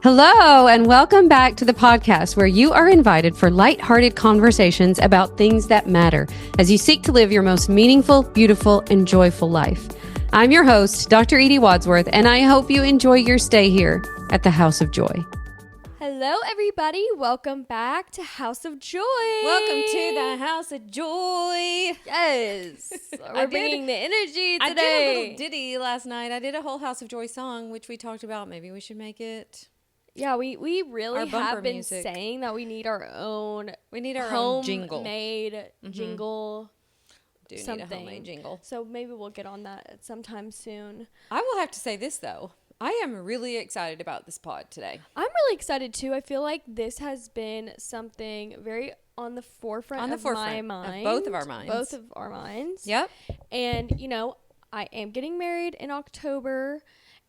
Hello, and welcome back to the podcast where you are invited for lighthearted conversations about things that matter as you seek to live your most meaningful, beautiful, and joyful life. I'm your host, Dr. Edie Wadsworth, and I hope you enjoy your stay here at the House of Joy. Hello, everybody. Welcome back to House of Joy. Welcome to the House of Joy. Yes. We're bringing the energy today. I did a little ditty last night. I did a whole House of Joy song, which we talked about. Maybe we should make it. Yeah, we really have been music. saying that we need our own. We need our own jingle. Homemade jingle. Do something. need a homemade jingle. So maybe we'll get on that sometime soon. I will have to say this, though. I am really excited about this pod today. I'm really excited, too. I feel like this has been something very on the forefront of my mind. Of both of our minds. Both of our minds. Yep. And, you know, I am getting married in October.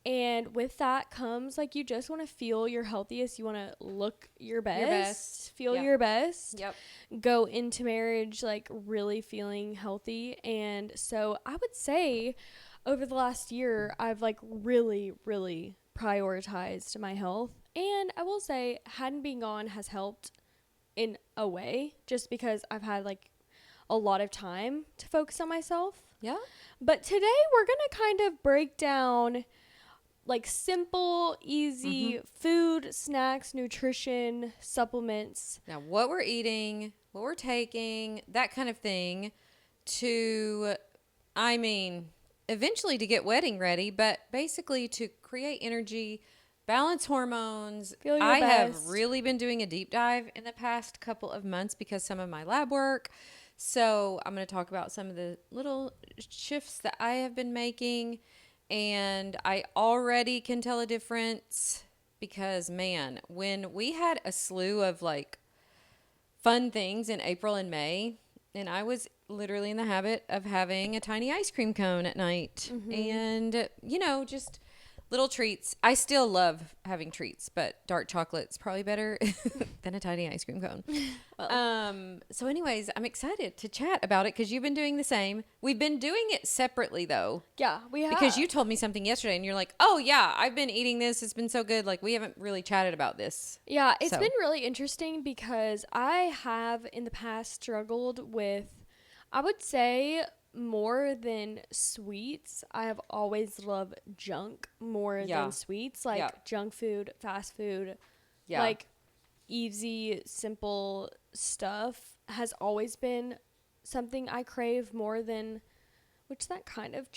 And with that comes, like, you just want to feel your healthiest. You want to look your best. Feel your best. Yep. Go into marriage, like, really feeling healthy. And so I would say over the last year, I've, like, really, really prioritized my health. And I will say hadn't been gone has helped in a way just because I've had, like, a lot of time to focus on myself. Yeah. But today we're going to kind of break down like simple, easy food, snacks, nutrition, supplements. Now, what we're eating, what we're taking, that kind of thing to, eventually to get wedding ready, but basically to create energy, balance hormones. Feel your I best. have really been doing a deep dive in the past couple of months because some of my lab work. So I'm going to talk about some of the little shifts that I have been making. And I already can tell a difference because, man, when we had a slew of like fun things in April and May, and I was literally in the habit of having a tiny ice cream cone at night and, you know, just little treats. I still love having treats, but dark chocolate's probably better than a tiny ice cream cone. So anyways, I'm excited to chat about it because you've been doing the same. We've been doing it separately though. Yeah, we have. Because you told me something yesterday and you're like, oh yeah, I've been eating this. It's been so good. Like we haven't really chatted about this. Yeah, it's been really interesting because I have in the past struggled with, I would say, more than sweets. I have always loved junk more than sweets, like junk food, fast food, like easy, simple stuff has always been something I crave more than, which that kind of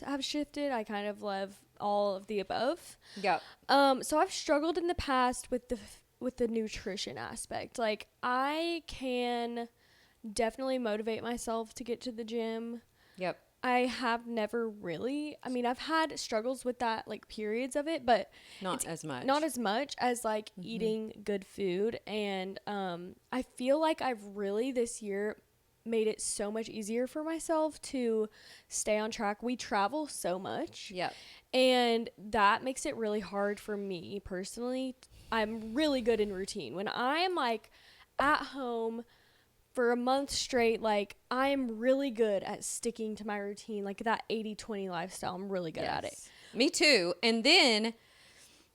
have shifted. I kind of love all of the above. Yeah. So I've struggled in the past with the nutrition aspect. Like I can definitely motivate myself to get to the gym. Yep. I have never really, I've had struggles with that, like periods of it, but not as much as like eating good food. And I feel like I've really this year made it so much easier for myself to stay on track. We travel so much. Yep. And that makes it really hard for me personally. I'm really good in routine. When I am like at home for a month straight, like I'm really good at sticking to my routine, like that 80-20 lifestyle. I'm really good at it. Me too. And then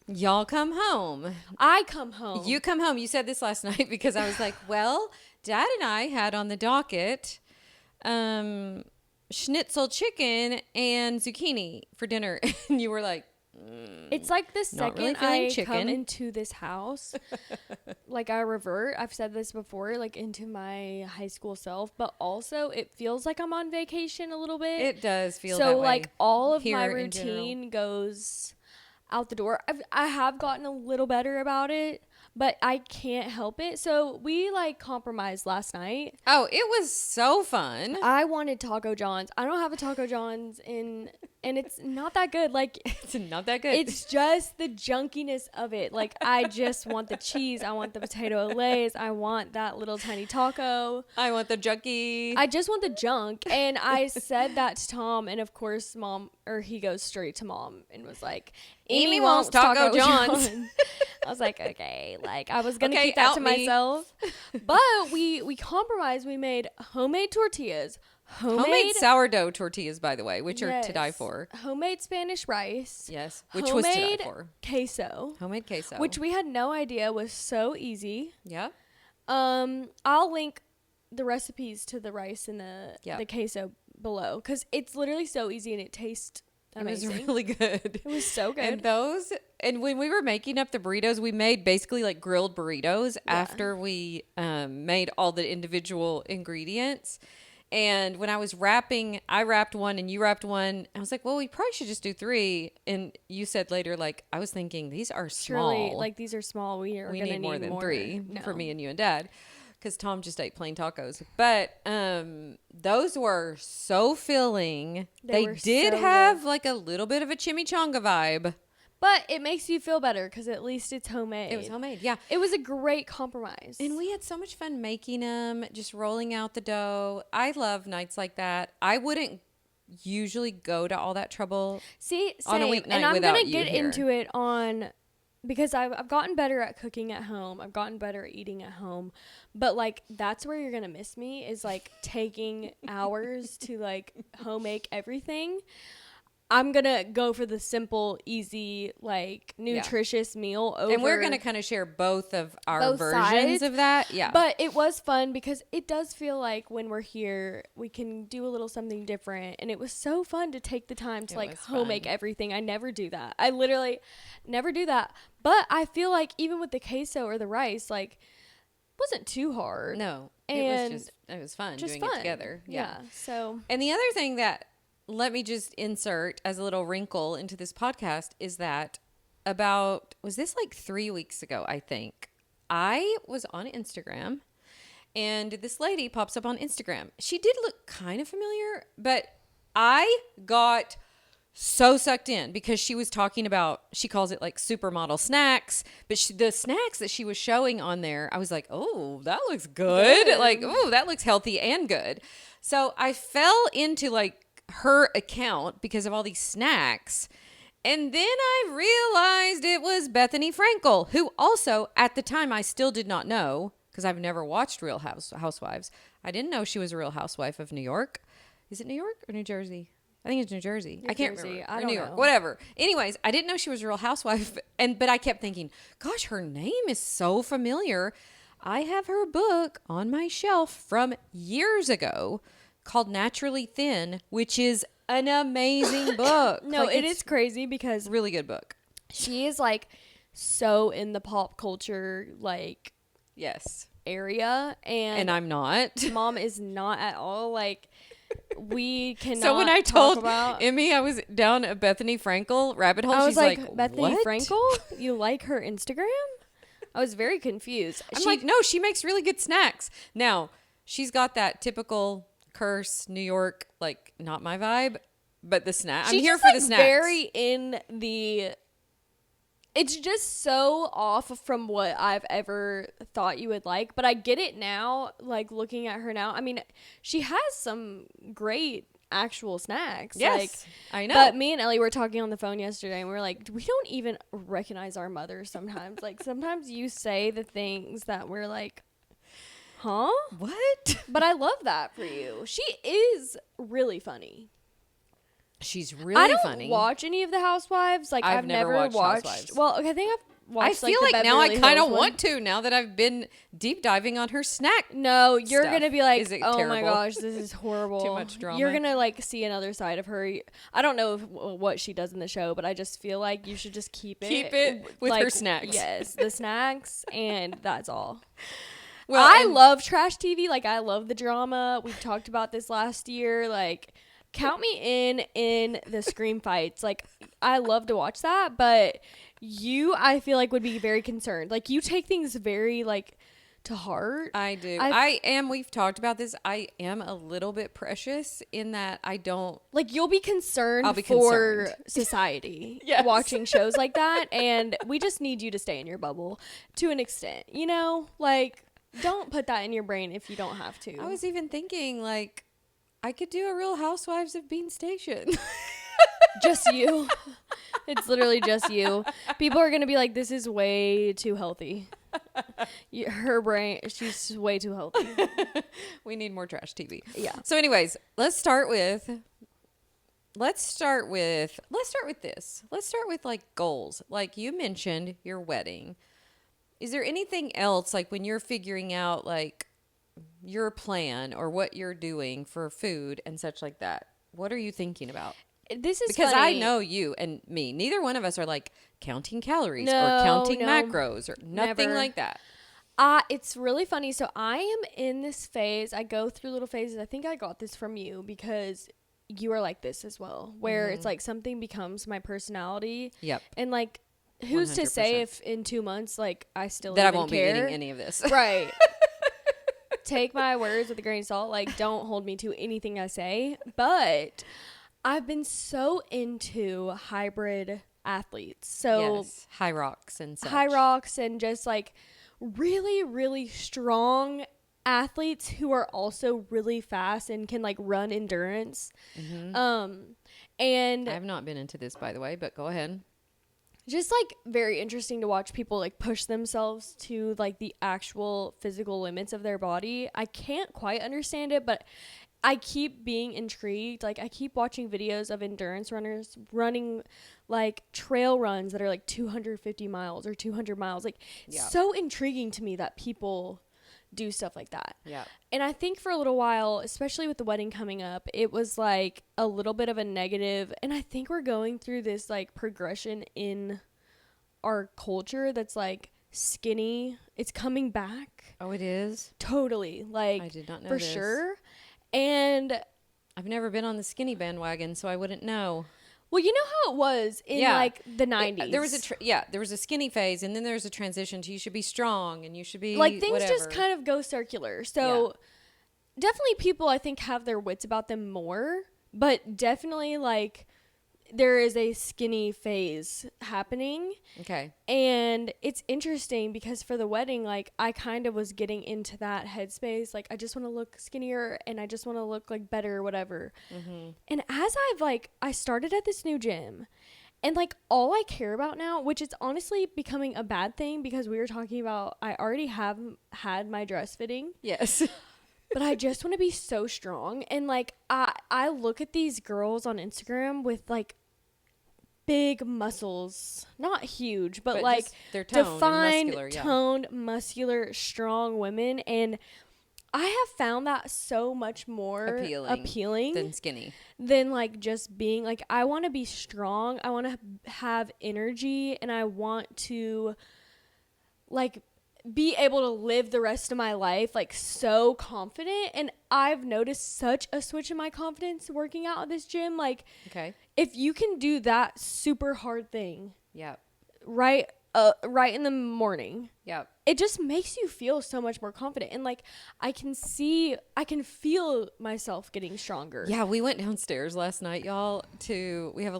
y'all come home. I come home. You come home. You said this last night because I was like, well, Dad and I had on the docket schnitzel chicken and zucchini for dinner. And you were like, it's like the second really I come into this house, like I revert. I've said this before, like into my high school self, but also it feels like I'm on vacation a little bit. It does feel that way. So like all of my in routine goes out the door. I have gotten a little better about it, but I can't help it. So we like compromised last night. Oh, it was so fun. I wanted Taco John's. I don't have a Taco John's and it's not that good. Like it's not that good. It's just the junkiness of it. Like I just want the cheese. I want the potato Lay's. I want that little tiny taco. I want the junkie. I just want the junk. And I said that to Tom, and of course he goes straight to Mom and was like, Amy wants Taco John's. I was like, okay, like I was gonna keep that to myself. But we compromised. We made homemade tortillas, Homemade sourdough tortillas, by the way, which are to die for. Homemade Spanish rice. Yes, which was to die for. Queso. Homemade queso. Which we had no idea was so easy. Yeah. I'll link the recipes to the rice and the queso below because it's literally so easy and it tastes amazing. It was really good. It was so good. And when we were making up the burritos, we made basically like grilled burritos after we made all the individual ingredients. And when I was wrapping, I wrapped one and you wrapped one. I was like, well, we probably should just do 3. And you said later, like, I was thinking these are small. Surely, like these are small. We need more than 3 No. for me and you and Dad. Because Tom just ate plain tacos. But those were so filling. They did have like a little bit of a chimichanga vibe. But it makes you feel better because at least it's homemade. It was homemade, yeah. It was a great compromise. And we had so much fun making them, just rolling out the dough. I love nights like that. I wouldn't usually go to all that trouble on a weeknight and I'm without gonna you get here. into it on because I've gotten better at cooking at home. I've gotten better at eating at home. But like that's where you're gonna miss me is like taking hours to like home make everything. I'm going to go for the simple, easy, like, nutritious meal over. And we're going to kind of share both of our both versions sides. of that. Yeah. But it was fun because it does feel like when we're here, we can do a little something different. And it was so fun to take the time to, like, home make everything. I never do that. I literally never do that. But I feel like even with the queso or the rice, like, it wasn't too hard. No. And it was fun doing it together. Yeah. So. And the other thing that, let me just insert as a little wrinkle into this podcast is that was this like 3 weeks ago, I think. I was on Instagram and this lady pops up on Instagram. She did look kind of familiar, but I got so sucked in because she was talking about, she calls it like supermodel snacks, but the snacks that she was showing on there, I was like, oh, that looks good. Like, oh, that looks healthy and good. So I fell into like her account because of all these snacks. And then I realized it was Bethany Frankel, who also at the time I still did not know because I've never watched Real Housewives. I didn't know she was a Real Housewife of New York. Is it New York or New Jersey? I think it's New Jersey. I can't remember. I don't know. New York, whatever. Anyways, I didn't know she was a Real Housewife, but I kept thinking, gosh, her name is so familiar. I have her book on my shelf from years ago called Naturally Thin, which is an amazing book. No, like, it is crazy because really good book. She is like so in the pop culture like area and I'm not. Mom is not at all. Like we cannot. So when I told Emmy I was down a Bethany Frankel rabbit hole, she's like Bethany what? Frankel? You like her Instagram? I was very confused. I'm like, no, she makes really good snacks. Now she's got that typical curse New York, like not my vibe, but the snack. I'm here for the snacks. Very in the. It's just so off from what I've ever thought you would like, but I get it now. Like looking at her now, I mean, she has some great actual snacks. Yes, like, I know. But me and Ellie were talking on the phone yesterday, and we were like, we don't even recognize our mothers sometimes. Like sometimes you say the things that we're like. Huh? What? But I love that for you. She is really funny. She's really funny. I don't watch any of the Housewives. Like I've never watched Housewives. Well, okay, I think I've watched. I feel like now I kind of want to. Now that I've been deep diving on her snack. No, you're gonna be like, oh terrible? My gosh, this is horrible. Too much drama. You're gonna like see another side of her. I don't know what she does in the show, but I just feel like you should just keep it with like, her snacks. Yes, the snacks, and that's all. Well, I love trash TV. Like, I love the drama. We talked about this last year. Like, count me in the scream fights. Like, I love to watch that. But you, I feel like, would be very concerned. Like, you take things very, like, to heart. I do. I am. We've talked about this. I am a little bit precious in that I don't. Like, you'll be concerned for concerned. society Yes. watching shows like that. And we just need you to stay in your bubble to an extent. You know? Like... Don't put that in your brain if you don't have to. I was even thinking, like, I could do a Real Housewives of Bean Station. Just you. It's literally just you. People are going to be like, this is way too healthy. Her brain, she's way too healthy. We need more trash TV. Yeah. So anyways, let's start with this. Let's start with like goals. Like you mentioned your wedding. Is there anything else, like when you're figuring out like your plan or what you're doing for food and such like that? What are you thinking about? This is because funny. I know you and me. Neither one of us are like counting calories No, or counting no. macros or nothing Never. like that. It's really funny. So I am in this phase. I go through little phases. I think I got this from you because you are like this as well, where it's like something becomes my personality. Yep. And like, who's to say 100%. if in 2 months, like I still That I even won't care? be eating any of this. Right. Take my words with a grain of salt. Like, don't hold me to anything I say. But I've been so into hybrid athletes. So Yes. High rocks and such. high rocks and just like really, really strong athletes who are also really fast and can like run endurance. And I have not been into this, by the way, but go ahead. just like very interesting to watch people like push themselves to like the actual physical limits of their body. I can't quite understand it, but I keep being intrigued. Like I keep watching videos of endurance runners running like trail runs that are like 250 miles or 200 miles. Like so intriguing to me that people do stuff like that. Yeah. And I think for a little while, especially with the wedding coming up, it was like a little bit of a negative. And I think we're going through this like progression in our culture that's like skinny. It's coming back. Oh, it is? Totally. Like I did not know for this. sure. And I've never been on the skinny bandwagon, so I wouldn't know. well, you know how it was in like the 90s. There was there was a skinny phase, and then there's a transition to you should be strong and you should be like things whatever. just kind of go circular. So definitely people I think have their wits about them more, but definitely like there is a skinny phase happening. Okay. And it's interesting because for the wedding, like I kind of was getting into that headspace. Like I just want to look skinnier and I just want to look like better or whatever. And as I started at this new gym and like all I care about now, which is honestly becoming a bad thing because we were talking about, I already have had my dress fitting. Yes. But I just want to be so strong. And like I look at these girls on Instagram with like big muscles, not huge, but like just they're toned and defined, muscular, yeah. toned, muscular, strong women. And I have found that so much more appealing than skinny. than like just being like, I want to be strong. I want to have energy and I want to like be able to live the rest of my life like so confident. And I've noticed such a switch in my confidence working out at this gym. Like Okay. if you can do that super hard thing Yeah. right in the morning, Yeah. it just makes you feel so much more confident. And like I can feel myself getting stronger. Yeah, we went downstairs last night, y'all, we have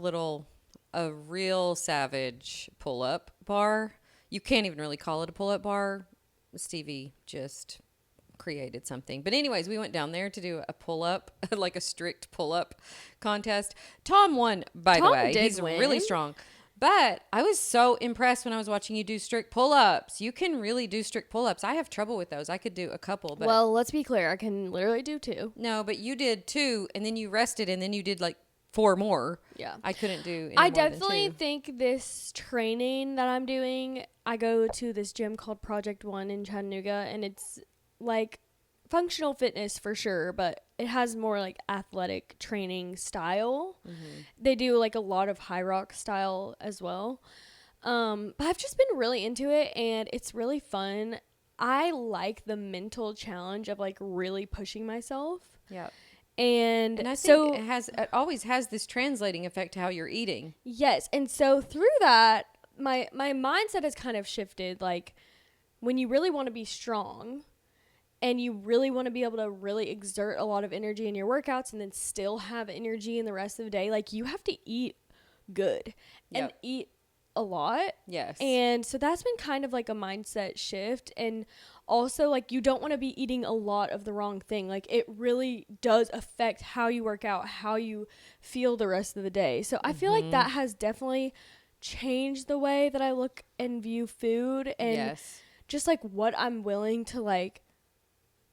a real savage pull-up bar. You can't even really call it a pull-up bar. Stevie just created something. But anyways, we went down there to do a pull-up, like a strict pull-up contest. Tom won, by the way. He's really strong. But I was so impressed when I was watching you do strict pull-ups. You can really do strict pull-ups. I have trouble with those. I could do a couple. But Well, let's be clear. I can literally do 2. no, but you did 2, and then you rested, and then you did like 4 more. Yeah. I couldn't do any I more than definitely 2. think this training that I'm doing, I go to this gym called Project One in Chattanooga, and it's like functional fitness for sure, but it has more like athletic training style. They do like a lot of high rock style as well. But I've just been really into it and it's really fun. I like the mental challenge of like really pushing myself. Yeah. And I think so it always has this translating effect to how you're eating. yes. And so through that, my mindset has kind of shifted. Like when you really want to be strong and you really want to be able to really exert a lot of energy in your workouts and then still have energy in the rest of the day, like you have to eat good and eat a lot. Yes. And so that's been kind of like a mindset shift. And also like you don't want to be eating a lot of the wrong thing. Like it really does affect how you work out, how you feel the rest of the day. So I feel like that has definitely changed the way that I look and view food. And yes. just like what I'm willing to like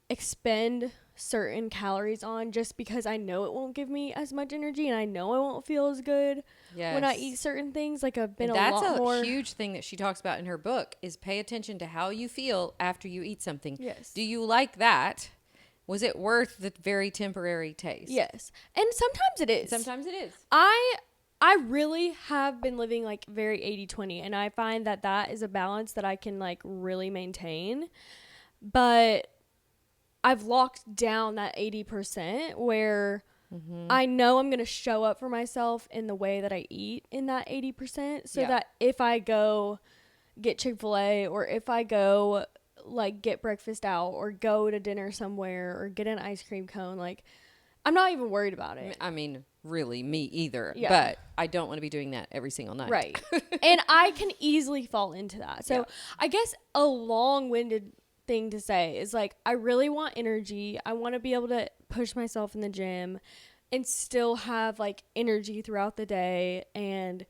expend certain calories on, just because I know it won't give me as much energy and I know I won't feel as good when I eat certain things. Like I've been That's a lot more. huge thing that she talks about in her book is pay attention to how you feel after you eat something. Yes. Do you like that? Was it worth the very temporary taste? Yes. And sometimes it is. Sometimes it is. I really have been living like very 80-20, and I find that that is a balance that I can like really maintain. But I've locked down that 80% where I know I'm going to show up for myself in the way that I eat in that 80%, so that if I go get Chick-fil-A, or if I go like get breakfast out, or go to dinner somewhere, or get an ice cream cone, like I'm not even worried about it. I mean, really, me either. Yeah. But I don't want to be doing that every single night. Right. And I can easily fall into that. So I guess a long-winded thing to say is like, I really want energy. I want to be able to push myself in the gym and still have like energy throughout the day. And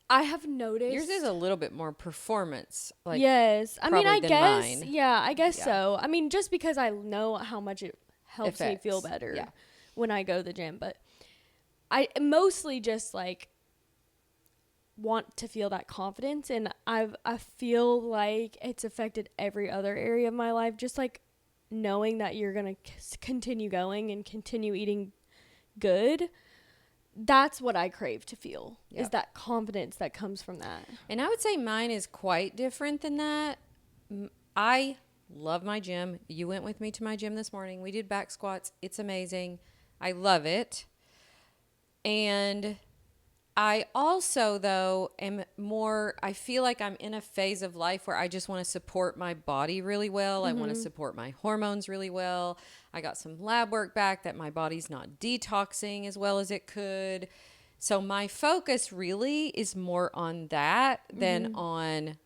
I have noticed Yours is a little bit more performance. Like, yes. I mean, I guess. mine. Yeah, I guess so. I mean, just because I know how much it helps me feel better when I go to the gym. But I mostly just like want to feel that confidence, and I feel like it's affected every other area of my life, just like knowing that you're going to continue going and continue eating good. That's what I crave to feel, is that confidence that comes from that. And I would say mine is quite different than that. I love my gym. You went with me to my gym this morning. We did back squats. It's amazing. I love it. And I also, though, I feel like I'm in a phase of life where I just want to support my body really well. I want to support my hormones really well. I got some lab work back that my body's not detoxing as well as it could. So my focus really is more on that than on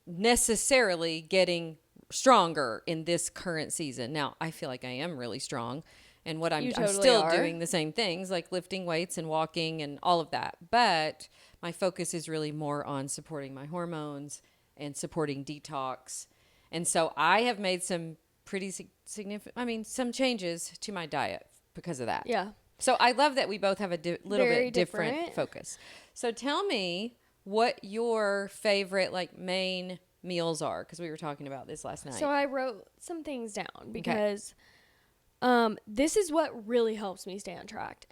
necessarily getting stronger in this current season. Now, I feel like I am really strong. And what I'm still doing the same things, like lifting weights and walking and all of that. But my focus is really more on supporting my hormones and supporting detox. And so I have made some pretty significant, some changes to my diet because of that. Yeah. So I love that we both have a little Very bit different focus. So tell me what your favorite like main meals are, because we were talking about this last night. So I wrote some things down because this is what really helps me stay on track.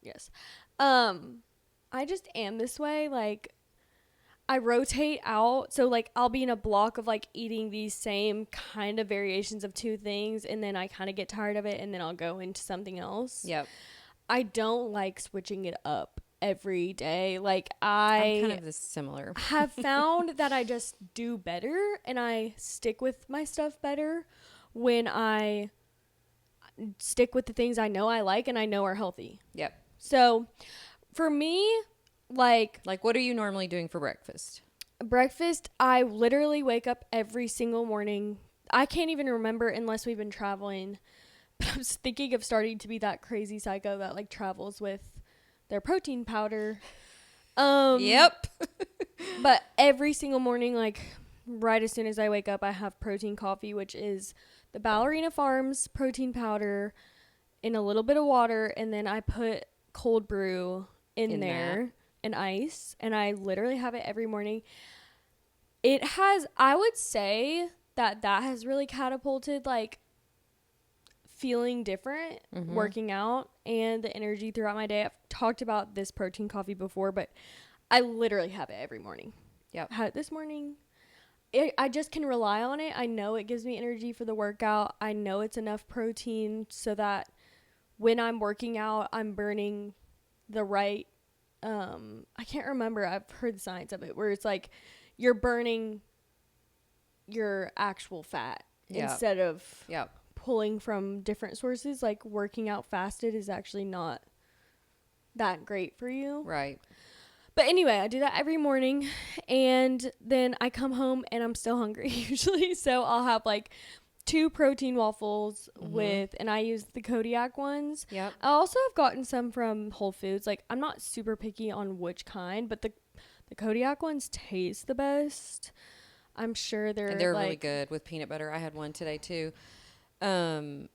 Yes. I just am this way. Like, I rotate out. So, like, I'll be in a block of, like, eating these same kind of variations of two things, and then I kind of get tired of it, and then I'll go into something else. Yep. I don't like switching it up every day. Like, I'm kind of this similar. have found that I just do better, and I stick with my stuff better when I stick with the things I know I like and I know are healthy. Yep. So for me, like what are you normally doing for breakfast? Breakfast, I literally wake up every single morning. I can't even remember unless we've been traveling. But I was thinking of starting to be that crazy psycho that like travels with their protein powder. Yep. But every single morning, like right as soon as I wake up, I have protein coffee, which is the Ballerina Farms protein powder in a little bit of water, and then I put cold brew in there and ice, and I literally have it every morning. It has, I would say that has really catapulted like feeling different, working out, and the energy throughout my day. I've talked about this protein coffee before, but I literally have it every morning. Yep. I had it this morning. I just can rely on it. I know it gives me energy for the workout. I know it's enough protein so that when I'm working out, I'm burning the right, I can't remember. I've heard the science of it where it's like you're burning your actual fat instead of pulling from different sources. Like working out fasted is actually not that great for you. Right. But anyway, I do that every morning, and then I come home and I'm still hungry usually. So I'll have like 2 protein waffles and I use the Kodiak ones. Yep. I also have gotten some from Whole Foods. Like, I'm not super picky on which kind, but the Kodiak ones taste the best. I'm sure they're really good with peanut butter. I had one today too. And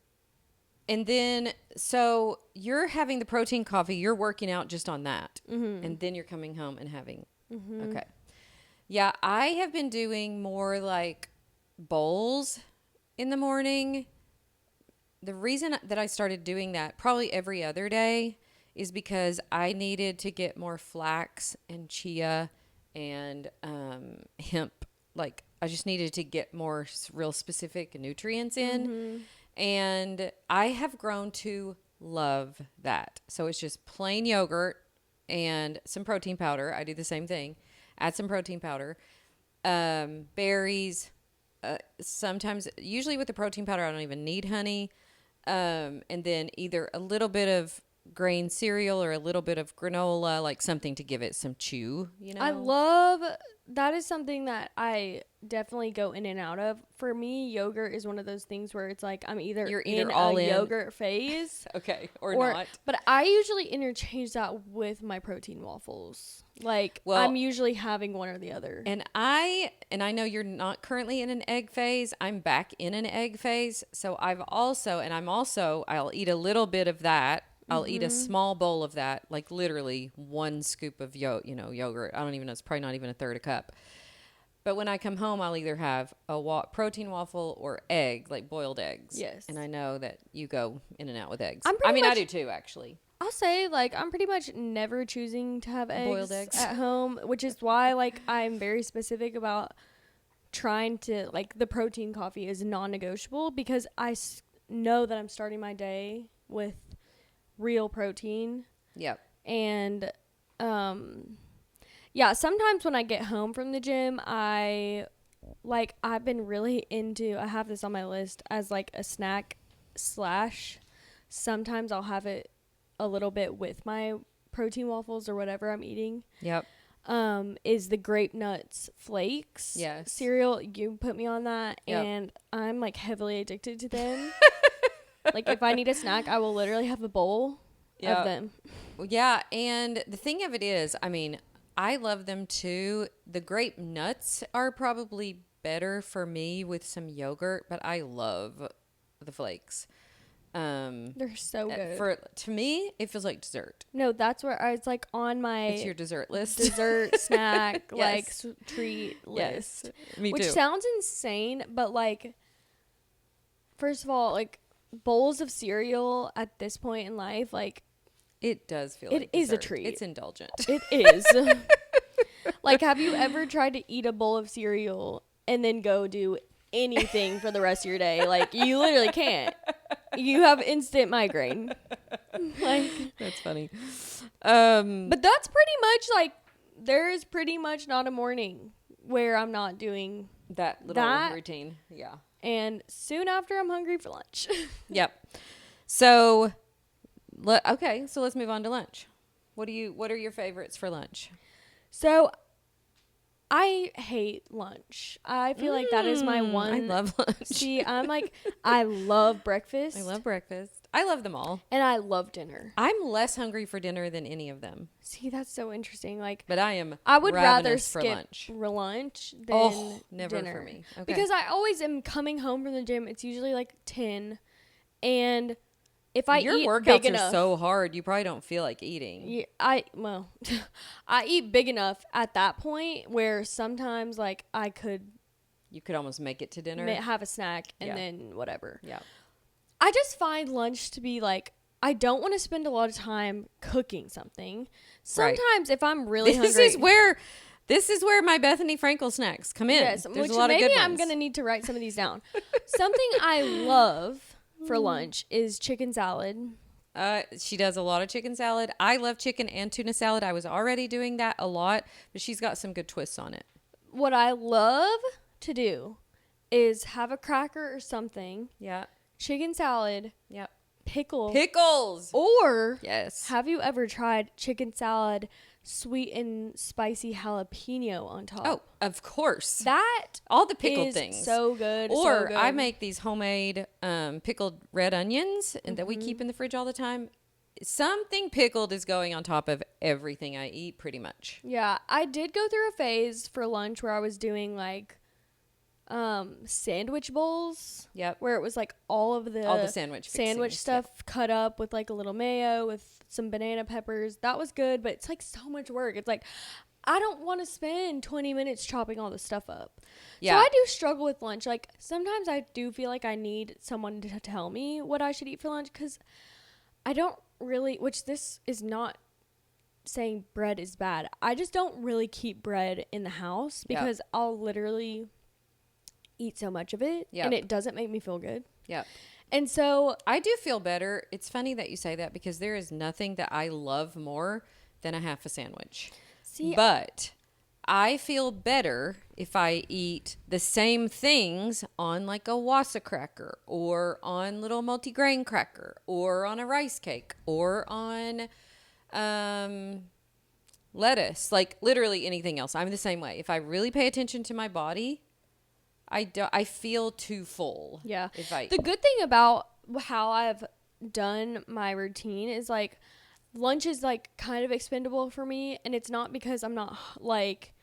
then, so you're having the protein coffee. You're working out just on that. Mm-hmm. And then you're coming home and having. Mm-hmm. Okay. Yeah, I have been doing more like bowls in the morning. The reason that I started doing that probably every other day is because I needed to get more flax and chia and hemp. Like, I just needed to get more real specific nutrients in. Mm-hmm. And I have grown to love that. So it's just plain yogurt and some protein powder. I do the same thing. Add some protein powder. Berries. Sometimes, usually with the protein powder, I don't even need honey. And then either a little bit of grain cereal or a little bit of granola, like something to give it some chew, you know? I love, that is something that I definitely go in and out of. For me, yogurt is one of those things where it's like I'm either in a yogurt phase. Okay, or not. But I usually interchange that with my protein waffles. Like, I'm usually having one or the other. And I know you're not currently in an egg phase. I'm back in an egg phase. So I'll eat a little bit of that. I'll eat a small bowl of that, like literally one scoop of yogurt. I don't even know. It's probably not even a third a cup. But when I come home, I'll either have a protein waffle or egg, like boiled eggs. Yes. And I know that you go in and out with eggs. I do too, actually. I'll say, like, I'm pretty much never choosing to have boiled eggs at home, which is why, like, I'm very specific about trying to, like, the protein coffee is non-negotiable because I know that I'm starting my day with real protein. Yep. And sometimes when I get home from the gym, I've been really into, I have this on my list as like a snack / sometimes I'll have it a little bit with my protein waffles or whatever I'm eating. Yep. Is the grape nuts flakes cereal. You put me on that. Yep. And I'm like heavily addicted to them. Like, if I need a snack, I will literally have a bowl of them. Yeah, and the thing of it is, I mean, I love them too. The grape nuts are probably better for me with some yogurt, but I love the flakes. They're so good. To me, it feels like dessert. No, that's where it's like on my... It's your dessert list. Dessert, snack, like treat list. Yes, me too. Which sounds insane, but like, first of all, like, bowls of cereal at this point in life, like, it does feel like it is dessert. A treat. It's indulgent. It is. Like, have you ever tried to eat a bowl of cereal and then go do anything for the rest of your day? Like, you literally can't. You have instant migraine. Like, that's funny. But that's pretty much like, there is pretty much not a morning where I'm not doing that little routine. Yeah. And soon after, I'm hungry for lunch. Yep. So, so let's move on to lunch. What are your favorites for lunch? So, I hate lunch. I feel like that is my one. I love lunch. See, I'm like, I love breakfast. I love breakfast. I love them all. And I love dinner. I'm less hungry for dinner than any of them. See, that's so interesting. Like, but I would rather skip lunch than never dinner. For me. Okay. Because I always am coming home from the gym. It's usually like 10. And if I your eat workouts big are enough, so hard, you probably don't feel like eating. Yeah, I eat big enough at that point where sometimes like you could almost make it to dinner, have a snack and then whatever. Yeah. I just find lunch to be like, I don't want to spend a lot of time cooking something. Sometimes if I'm really hungry. This is where my Bethany Frankel snacks come in. Yes, there's a lot of good ones. Maybe I'm going to need to write some of these down. Something I love for lunch is chicken salad. She does a lot of chicken salad. I love chicken and tuna salad. I was already doing that a lot, but she's got some good twists on it. What I love to do is have a cracker or something. Yeah. Chicken salad. Yep. Pickles. Or yes. Have you ever tried chicken salad, sweet and spicy jalapeno on top? Oh, of course. That all the pickled is things. So good. Or so good. I make these homemade pickled red onions that we keep in the fridge all the time. Something pickled is going on top of everything I eat pretty much. Yeah, I did go through a phase for lunch where I was doing like sandwich bowls. Yep. Where it was like all the sandwich stuff cut up with like a little mayo with some banana peppers. That was good, but it's like so much work. It's like I don't want to spend 20 minutes chopping all this stuff up. Yeah. So I do struggle with lunch. Like sometimes I do feel like I need someone to tell me what I should eat for lunch, because I don't really, which this is not saying bread is bad. I just don't really keep bread in the house because I'll literally eat so much of it and it doesn't make me feel good. Yep. And so I do feel better. It's funny that you say that, because there is nothing that I love more than a half a sandwich. But I feel better if I eat the same things on like a Wassa cracker, or on little multigrain cracker, or on a rice cake, or on lettuce, like literally anything else. I'm the same way. If I really pay attention to my body, I feel too full. Yeah. The good thing about how I've done my routine is like lunch is like kind of expendable for me, and it's not because I'm not like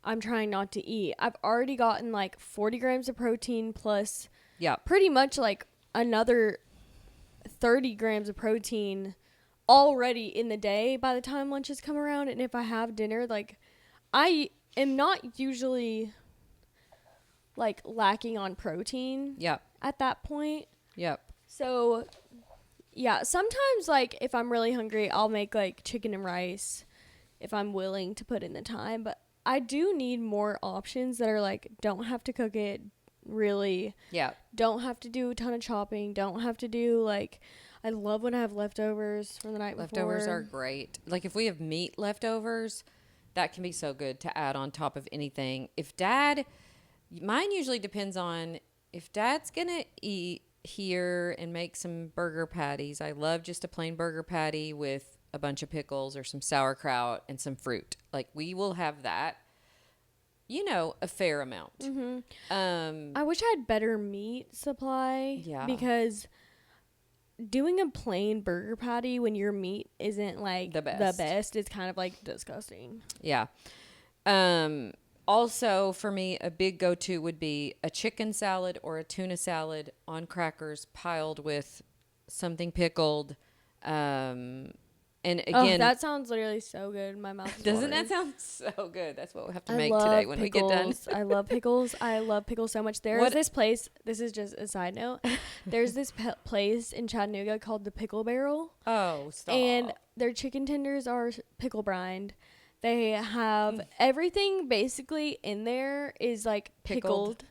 I'm trying not to eat. I've already gotten like 40 grams of protein plus pretty much like another 30 grams of protein already in the day by the time lunches come around. And if I have dinner, like I am not usually like lacking on protein at that point. So yeah, sometimes like if I'm really hungry, I'll make like chicken and rice if I'm willing to put in the time. But I do need more options that are like don't have to cook it really. Don't have to do a ton of chopping. Don't have to do like, I love when I have leftovers from the night before. Leftovers are great. Like if we have meat leftovers, that can be so good to add on top of anything. Mine usually depends on if Dad's going to eat here and make some burger patties. I love just a plain burger patty with a bunch of pickles or some sauerkraut and some fruit. Like we will have that, a fair amount. I wish I had better meat supply. Because doing a plain burger patty when your meat isn't like the best is kind of like disgusting. Also, for me, a big go-to would be a chicken salad or a tuna salad on crackers piled with something pickled. And again, that sounds literally so good. My mouth is doesn't watering. that sound so good? That's what we have to make today when we get done. I love pickles. I love pickles so much. There is this place. This is just a side note. There's this place in Chattanooga called the Pickle Barrel. Oh, stop. And their chicken tenders are pickle brined. They have everything basically in there is like pickled.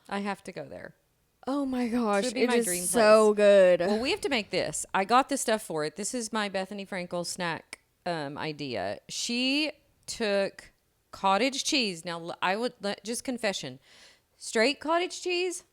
I have to go there. Oh my gosh, it is dream so good. Well, we have to make this. I got the stuff for it. This is my Bethany Frankel snack idea. She took cottage cheese. Now, I would just confession. Straight cottage cheese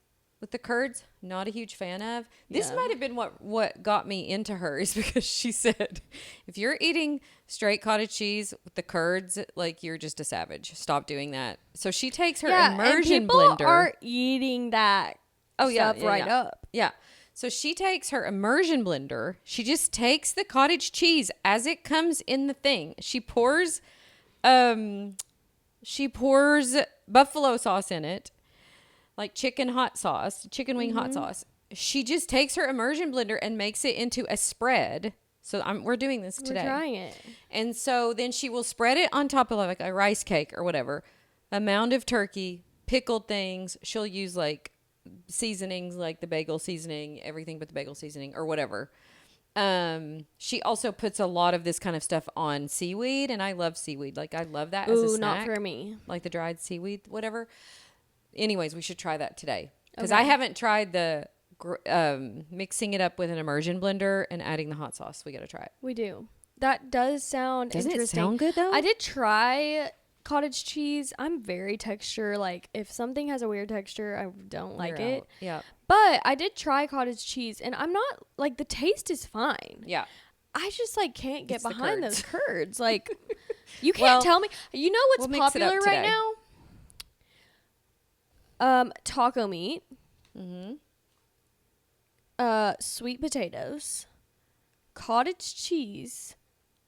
with the curds, not a huge fan of. This might have been what got me into her, is because she said, if you're eating straight cottage cheese with the curds, like you're just a savage. Stop doing that. So she takes her immersion blender. People are eating that. Up. Yeah. So she takes her immersion blender. She just takes the cottage cheese as it comes in the thing. She pours buffalo sauce in it, like chicken wing hot sauce. She just takes her immersion blender and makes it into a spread. So we're doing this today. We're trying it. And so then she will spread it on top of like a rice cake or whatever, a mound of turkey, pickled things. She'll use like seasonings, like the bagel seasoning, everything but the bagel seasoning or whatever. She also puts a lot of this kind of stuff on seaweed, and I love seaweed. Like I love that as a snack. Not for me. Like the dried seaweed, whatever. Anyways, we should try that today, because I haven't tried the mixing it up with an immersion blender and adding the hot sauce. We got to try it. We do. That does sound interesting. Doesn't it sound good though? I did try cottage cheese. I'm very texture. Like if something has a weird texture, I don't like it. Yeah. But I did try cottage cheese, and I'm not like, the taste is fine. Yeah. I just like can't get behind those curds. Like you can't tell me. You know what's popular right now? Taco meat. Sweet potatoes, cottage cheese,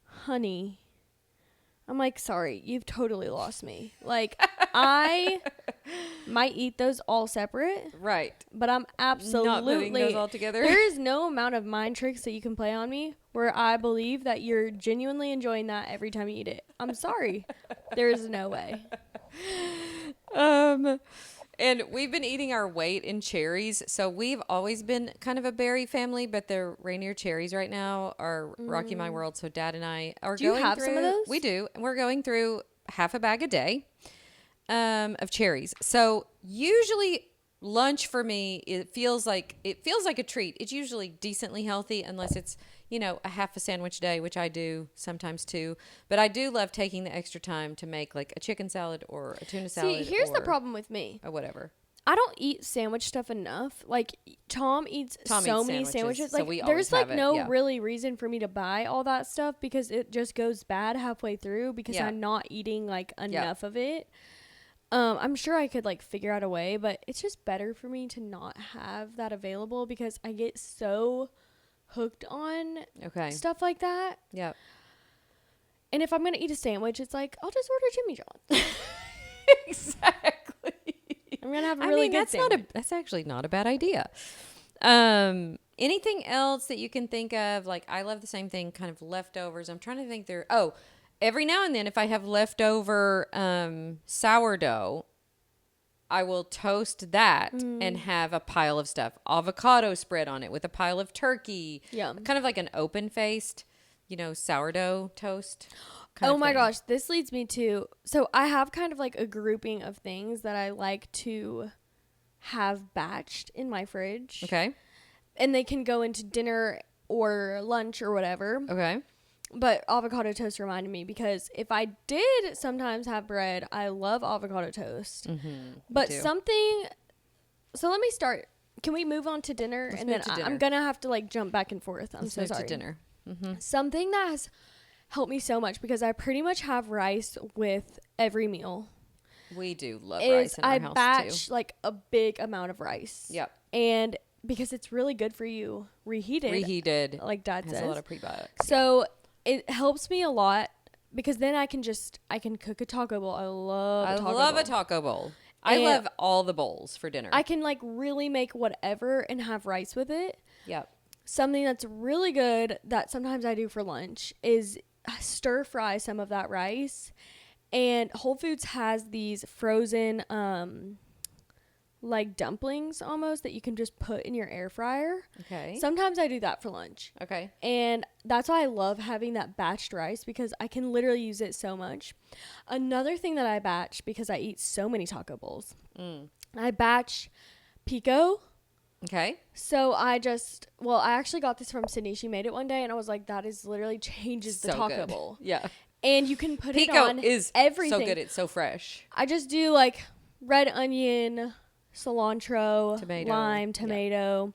honey. I'm like, sorry, you've totally lost me. Like might eat those all separate. Right. But I'm absolutely not putting those all together. There is no amount of mind tricks that you can play on me where I believe that you're genuinely enjoying that every time you eat it. I'm sorry. There is no way. And we've been eating our weight in cherries. So we've always been kind of a berry family, but the Rainier cherries right now are rocking my world. So Dad and I are Do you going have through. some of those? We do. And we're going through half a bag a day of cherries. So usually lunch for me, it feels like a treat. It's usually decently healthy unless it's, a half a sandwich a day, which I do sometimes too. But I do love taking the extra time to make like a chicken salad or a tuna salad. See, here's the problem with me. Or whatever. I don't eat sandwich stuff enough. Like Tom eats so many sandwiches. So Like there's like no really reason for me to buy all that stuff because it just goes bad halfway through because I'm not eating like enough of it. I'm sure I could like figure out a way, but it's just better for me to not have that available because I get so hooked on stuff like that. Yep. And if I'm going to eat a sandwich, it's like, I'll just order Jimmy John's. Exactly. I'm going to have a really good sandwich. That's actually not a bad idea. Anything else that you can think of? Like, I love the same thing, kind of leftovers. I'm trying to think every now and then if I have leftover sourdough, I will toast that and have a pile of stuff. Avocado spread on it with a pile of turkey. Yeah. Kind of like an open-faced, sourdough toast. Oh my gosh, this leads me to... So I have kind of like a grouping of things that I like to have batched in my fridge. Okay. And they can go into dinner or lunch or whatever. Okay. But avocado toast reminded me because if I did sometimes have bread, I love avocado toast. Mm-hmm, but something... So let me start. Can we move on to dinner? Let's and move then to dinner. I'm going to have to like jump back and forth. I'm so sorry. To dinner. Mm-hmm. Something that has helped me so much because I pretty much have rice with every meal. We do love rice in our house too. I batch like a big amount of rice. Yep. And because it's really good for you, reheated. Like Dad says. Has a lot of prebiotics. So it helps me a lot because then I can cook a taco bowl. I love a taco bowl. I love all the bowls for dinner. I can like really make whatever and have rice with it. Yep. Something that's really good that sometimes I do for lunch is stir fry some of that rice. And Whole Foods has these frozen like dumplings almost that you can just put in your air fryer. Okay. Sometimes I do that for lunch. Okay. And that's why I love having that batched rice because I can literally use it so much. Another thing that I batch because I eat so many taco bowls. I batch pico. Okay. So I actually got this from Sydney. She made it one day and I was like, that is literally changes the taco bowl. Yeah. And you can put pico it on is everything. So good. It's so fresh. I just do like red onion, cilantro, lime, tomato,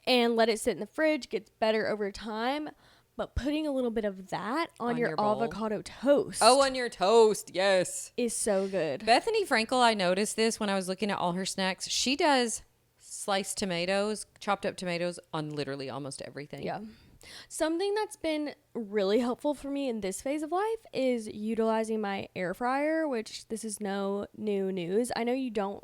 and let it sit in the fridge. Gets better over time. But putting a little bit of that on your avocado toast. Oh, on your toast. Yes. Is so good. Bethany Frankel, I noticed this when I was looking at all her snacks. She does sliced tomatoes, chopped up tomatoes on literally almost everything. Yeah. Something that's been really helpful for me in this phase of life is utilizing my air fryer, which this is no new news. I know you don't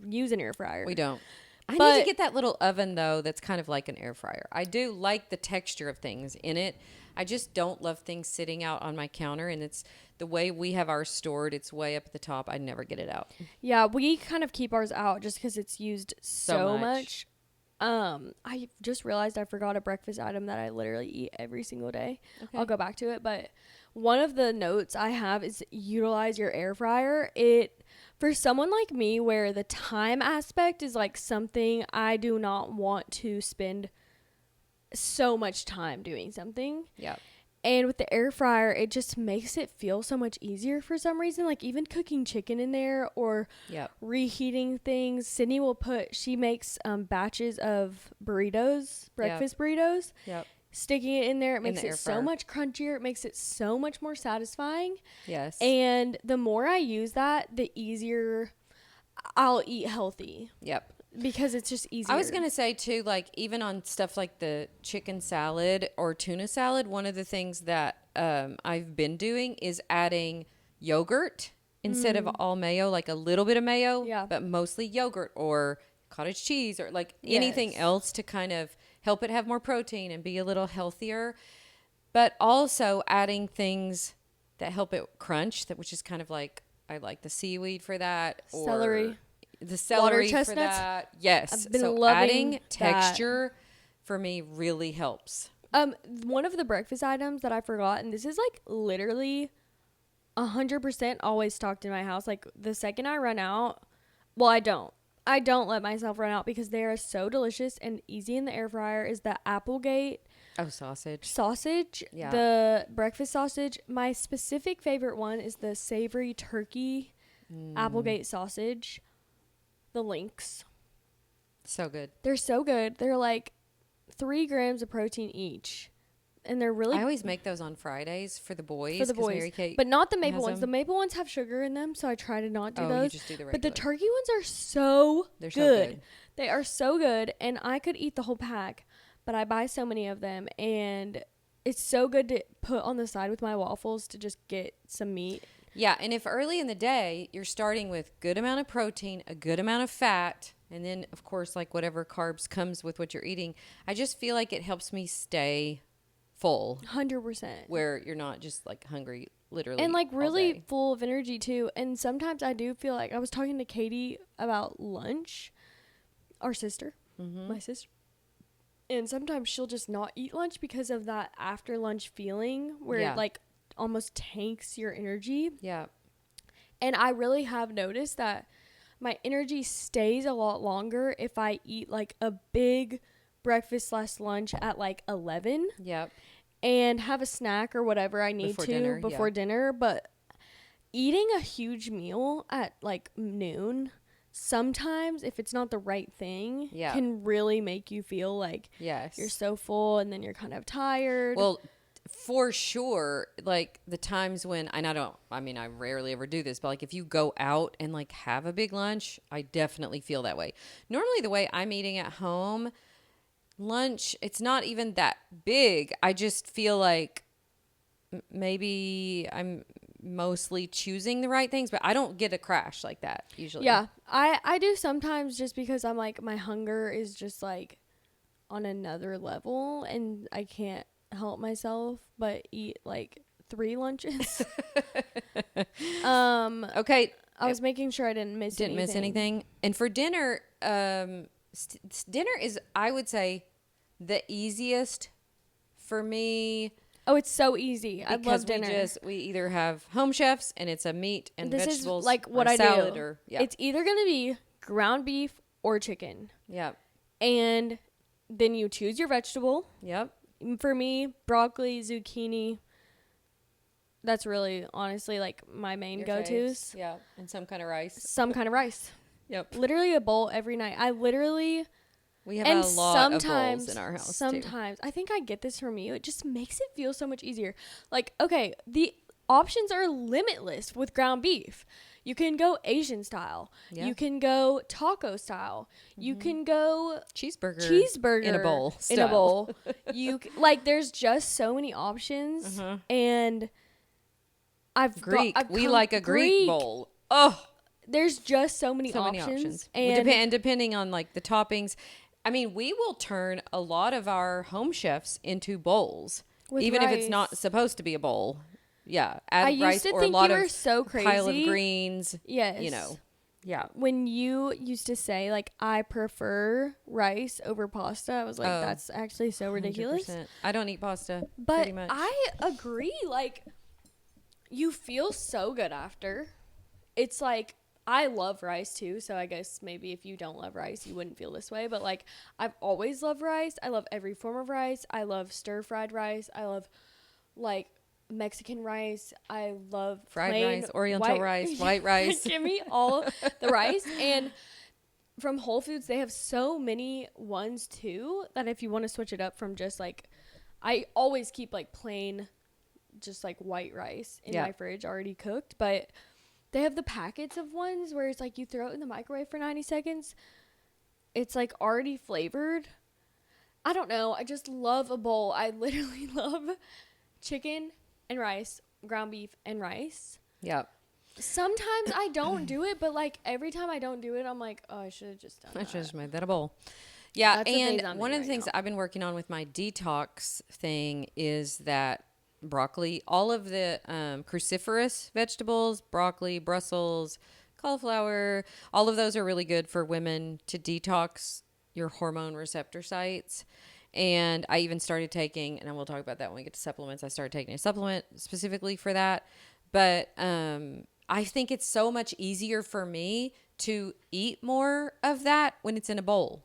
use an air fryer. We don't. I need to get that little oven, though, that's kind of like an air fryer. I do like the texture of things in it. I just don't love things sitting out on my counter, and it's the way we have ours stored. It's way up at the top. I never get it out. Yeah, we kind of keep ours out just because it's used so much. I just realized I forgot a breakfast item that I literally eat every single day. Okay. I'll go back to it, but one of the notes I have is utilize your air fryer. For someone like me where the time aspect is like something I do not want to spend so much time doing something. Yeah. And with the air fryer, it just makes it feel so much easier for some reason. Like even cooking chicken in there or reheating things. Sydney she makes batches of burritos, breakfast burritos. Yep. Sticking it in there, it makes it so much crunchier. It makes it so much more satisfying. Yes. And the more I use that, the easier I'll eat healthy. Yep. Because it's just easier. I was going to say, too, like, even on stuff like the chicken salad or tuna salad, one of the things that I've been doing is adding yogurt instead of all mayo, like a little bit of mayo, Yeah. but mostly yogurt or cottage cheese or like anything Yes. else to kind of help it have more protein and be a little healthier. But also adding things that help it crunch, which is kind of like, I like the seaweed for that. Or Celery. the celery for chestnuts. that. Yes. I've been so loving adding that. texture for me really helps. One of the breakfast items that I forgot, and this is like literally 100% always stocked in my house. Like the second I run out, well, I don't let myself run out because they are so delicious and easy in the air fryer, is the Applegate Oh, sausage. Yeah. The breakfast sausage. My specific favorite one is the savory turkey Applegate sausage, the links. So good. They're so good. They're like 3 grams of protein each, and they're really I always make those on Fridays for the boys. for the 'cause boys, Mary-Kate but not the maple has ones. them. The maple ones have sugar in them, so I try to not do Oh, you those. just do the But the regular. turkey ones are so They're so good. good. They are so good, and I could eat the whole pack, but I buy so many of them, and it's so good to put on the side with my waffles to just get some meat. Yeah, and if early in the day you're starting with good amount of protein, a good amount of fat, and then of course like whatever carbs comes with what you're eating, I just feel like it helps me stay full 100%. where you're not just like hungry literally And like all really day. full of energy too. And sometimes I do feel like, I was talking to Katie about lunch, our sister, my sister. And sometimes she'll just not eat lunch because of that after lunch feeling where Yeah. it like almost tanks your energy. Yeah. And I really have noticed that my energy stays a lot longer if I eat like a big breakfast / lunch at like 11 Yep. and have a snack or whatever I need Before to dinner, before yeah. dinner. But eating a huge meal at like noon, sometimes if it's not the right thing, Yeah. can really make you feel like Yes. you're so full and then you're kind of tired. Well, for sure, like the times when, and I rarely ever do this, but like if you go out and like have a big lunch, I definitely feel that way. Normally the way I'm eating at home, lunch, it's not even that big. I just feel like maybe I'm mostly choosing the right things, but I don't get a crash like that usually. Yeah, I do sometimes just because I'm like, my hunger is just like on another level and I can't help myself but eat like 3 lunches. Okay. I was making sure I didn't miss anything. And for dinner, dinner is, I would say, the easiest for me. Oh, it's so easy. I Because love dinner. we either have home chefs and it's a meat and This vegetables, is like what or a I salad do. or It's either going to be ground beef or chicken. Yep. And then you choose your vegetable. Yep. For me, broccoli, zucchini. That's really, honestly, like my main Your go-tos. faves. Yeah. And some kind of rice. Some kind of rice. Yep. Literally a bowl every night. We have And a lot of bowls in our house too. sometimes, I think I get this from you. It just makes it feel so much easier. Like, okay, the options are limitless with ground beef. You can go Asian style. Yeah. You can go taco style. You can go Cheeseburger in a bowl. In a style. bowl. Like, there's just so many options. And We like a Greek bowl. Oh, there's just so many so options. many options. And And depending on like the toppings, I mean, we will turn a lot of our home chefs into bowls, With even if it's rice. not supposed to be a bowl. Yeah, add I used rice to or think a lot you of were so pile of crazy. greens. Yes. You know, yeah. when you used to say like, I prefer rice over pasta, I was like, Oh, that's actually so ridiculous. 100%. I don't eat pasta. But pretty much. I agree. Like, you feel so good after. It's like, I love rice too, so I guess maybe if you don't love rice, you wouldn't feel this way. But like, I've always loved rice. I love every form of rice. I love stir-fried rice. I love like Mexican rice. I love Fried plain rice, Oriental rice, white rice. Give me all the rice. And from Whole Foods, they have so many ones too that if you want to switch it up from just like, I always keep like plain, just like white rice in my fridge already cooked. But they have the packets of ones where it's like you throw it in the microwave for 90 seconds. It's like already flavored. I don't know. I just love a bowl. I literally love chicken and rice, ground beef and rice. Yep. Sometimes I don't do it, but like every time I don't do it, I'm like, oh, I should have just done I that. should have made that a bowl. Yeah, That's the phase and I'm one in of the right things now. that I've been working on with my detox thing is that broccoli, all of the cruciferous vegetables, broccoli, Brussels, cauliflower, all of those are really good for women to detox your hormone receptor sites. And I even started taking, and I will talk about that when we get to supplements. I started taking a supplement specifically for that. But I think it's so much easier for me to eat more of that when it's in a bowl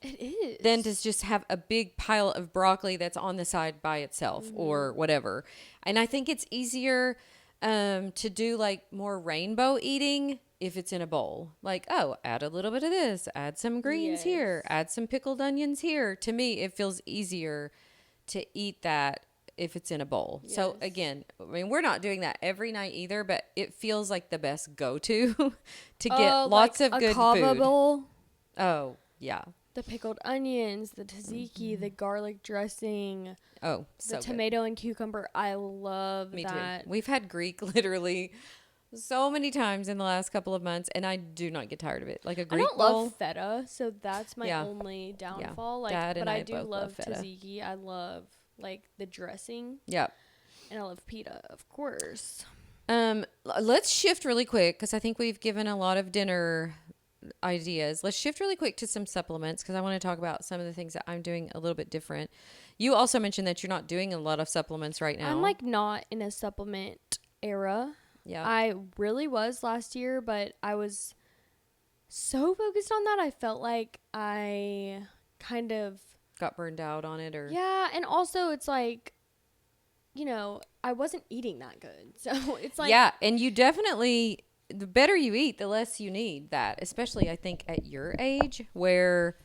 It is. than to just have a big pile of broccoli that's on the side by itself or whatever. And I think it's easier to do like more rainbow eating if it's in a bowl. Like, oh, add a little bit of this, add some greens here, add some pickled onions here. To me, it feels easier to eat that if it's in a bowl. So again, I mean, we're not doing that every night either, but it feels like the best go-to to get lots of good kava food. bowl, Oh, yeah. the pickled onions, the tzatziki, the garlic dressing, Oh, so the good. tomato and cucumber. I love Me that. too. We've had Greek literally so many times in the last couple of months, and I do not get tired of it. Like a I Greek don't bowl. love feta, so that's my Yeah. only downfall. Like, Dad and but I I do both love love feta. tzatziki. I love like the dressing, Yep. and I love pita, of course. Let's shift really quick because I think we've given a lot of dinner ideas. Let's shift really quick to some supplements because I want to talk about some of the things that I'm doing a little bit different. You also mentioned that you're not doing a lot of supplements right now. I'm like not in a supplement era. Yeah. I really was last year, but I was so focused on that. I felt like I kind of got burned out on it, or yeah, and also it's like, you know, I wasn't eating that good, so it's like yeah, and you definitely, the better you eat, the less you need that, especially I think at your age where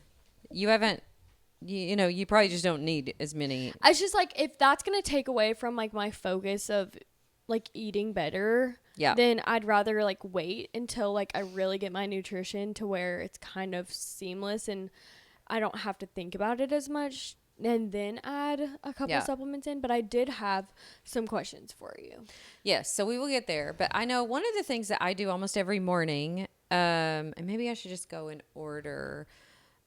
you haven't, you know, you probably just don't need as many. it's just like if that's gonna take away from like my focus of like eating better, Yeah. then I'd rather like wait until like I really get my nutrition to where it's kind of seamless and I don't have to think about it as much and then add a couple Yeah. supplements in. But I did have some questions for you. Yes, so we will get there. But I know one of the things that I do almost every morning, and maybe I should just go in order,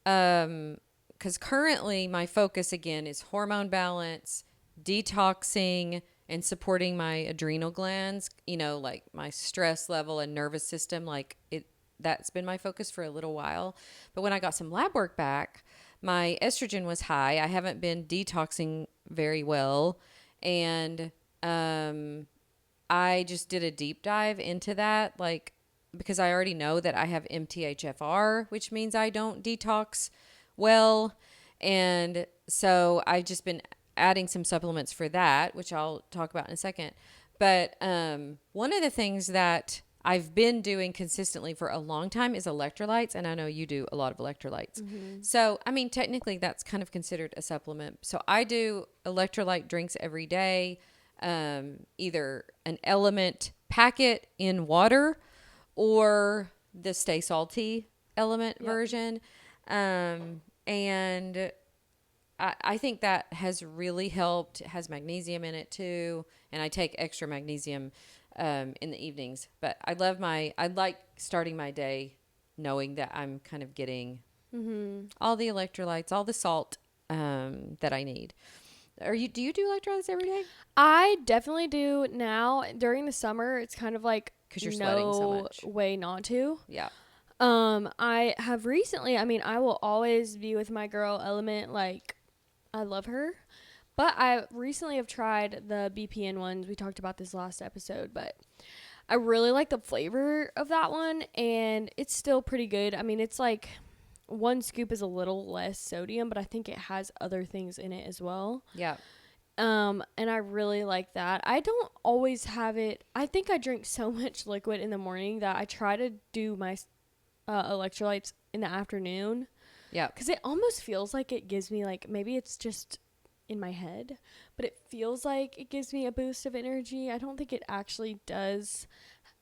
because currently my focus again is hormone balance, detoxing, and supporting my adrenal glands, you know, like my stress level and nervous system, like it, that's been my focus for a little while. But when I got some lab work back, my estrogen was high. I haven't been detoxing very well. And I just did a deep dive into that, like, because I already know that I have MTHFR, which means I don't detox well. And so I've just been adding some supplements for that, which I'll talk about in a second. But one of the things that I've been doing consistently for a long time is electrolytes. And I know you do a lot of electrolytes. Mm-hmm. So, I mean, technically that's kind of considered a supplement. So I do electrolyte drinks every day, either an element packet in water or the Stay Salty element version. And I think that has really helped. It has magnesium in it too. And I take extra magnesium in the evenings. But I like starting my day knowing that I'm kind of getting all the electrolytes, all the salt that I need. Do you do electrolytes every day? I definitely do now. During the summer, it's kind of like 'Cause you're sweating so much. way not to. Yeah. I have recently, I mean, I will always be with my girl Element, like, I love her. But I recently have tried the BPN ones. We talked about this last episode, but I really like the flavor of that one, and it's still pretty good. I mean, it's like one scoop is a little less sodium, but I think it has other things in it as well. Yeah. And I really like that. I don't always have it. I think I drink so much liquid in the morning that I try to do my electrolytes in the afternoon. Yeah. Because it almost feels like it gives me, like, maybe it's just in my head, but it feels like it gives me a boost of energy. I don't think it actually does.